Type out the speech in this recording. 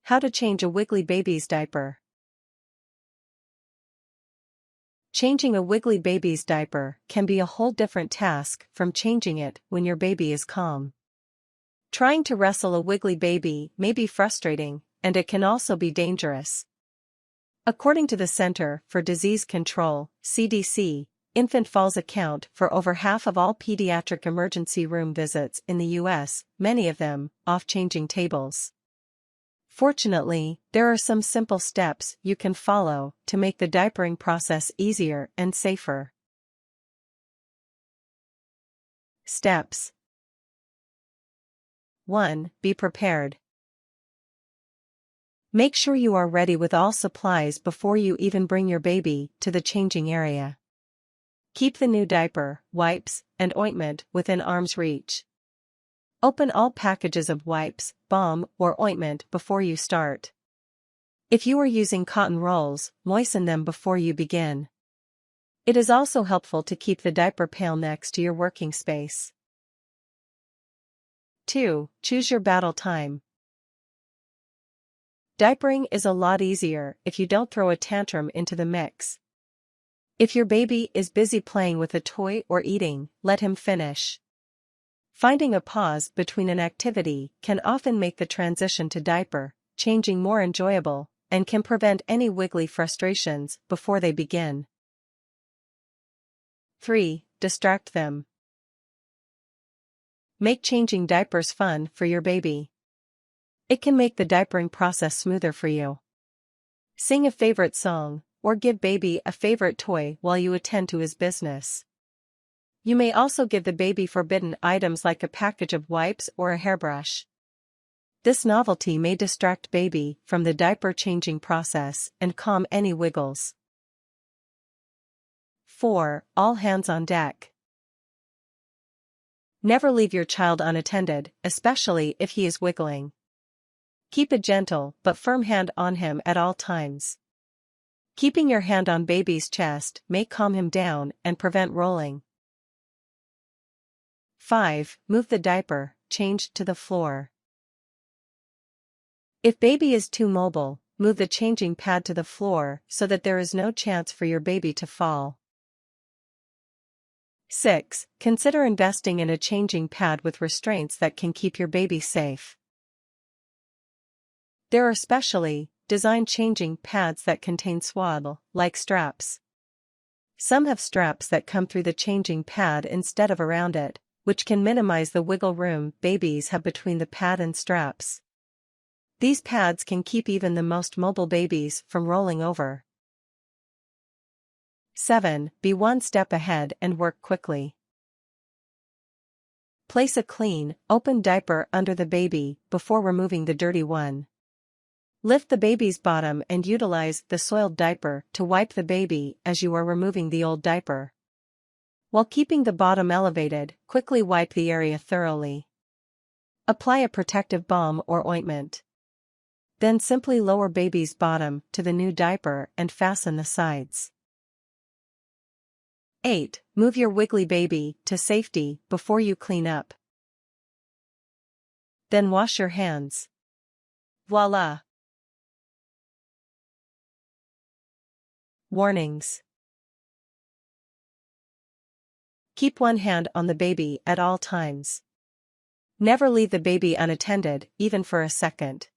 How to change a Wiggly baby's diaper. Changing a Wiggly baby's diaper can be a whole different task from changing it when your baby is calm. Trying to wrestle a Wiggly baby may be frustrating, and it can also be dangerous. According to the Center for Disease Control, CDC, infant falls account for over half of all pediatric emergency room visits in the U.S., many of them off changing tables. Fortunately, there are some simple steps you can follow to make the diapering process easier and safer. Steps 1. Be prepared. Make sure you are ready with all supplies before you even bring your baby to the changing area. Keep the new diaper, wipes, and ointment within arm's reach. Open all packages of wipes, balm, or ointment before you start. If you are using cotton rolls, moisten them before you begin. It is also helpful to keep the diaper pail next to your working space. 2. Choose your battle time. Diapering is a lot easier if you don't throw a tantrum into the mix. If your baby is busy playing with a toy or eating, let him finish. Finding a pause between an activity can often make the transition to diaper changing more enjoyable and can prevent any Wiggly frustrations before they begin. 3. Distract them. Make changing diapers fun for your baby. It can make the diapering process smoother for you. Sing a favorite song, or give baby a favorite toy while you attend to his business. You may also give the baby forbidden items like a package of wipes or a hairbrush. This novelty may distract baby from the diaper changing process and calm any wiggles. 4. All hands on deck. Never leave your child unattended, especially if he is wiggling. Keep a gentle but firm hand on him at all times. Keeping your hand on baby's chest may calm him down and prevent rolling. 5. Move the diaper, change to the floor. If baby is too mobile, move the changing pad to the floor so that there is no chance for your baby to fall. 6. Consider investing in a changing pad with restraints that can keep your baby safe. There are specially designed changing pads that contain swaddle-like straps. Some have straps that come through the changing pad instead of around it, which can minimize the wiggle room babies have between the pad and straps. These pads can keep even the most mobile babies from rolling over. 7. Be one step ahead and work quickly. Place a clean, open diaper under the baby before removing the dirty one. Lift the baby's bottom and utilize the soiled diaper to wipe the baby as you are removing the old diaper. While keeping the bottom elevated, quickly wipe the area thoroughly. Apply a protective balm or ointment. Then simply lower baby's bottom to the new diaper and fasten the sides. 8. Move your Wiggly baby to safety before you clean up. Then wash your hands. Voila! Warnings. Keep one hand on the baby at all times. Never leave the baby unattended, even for a second.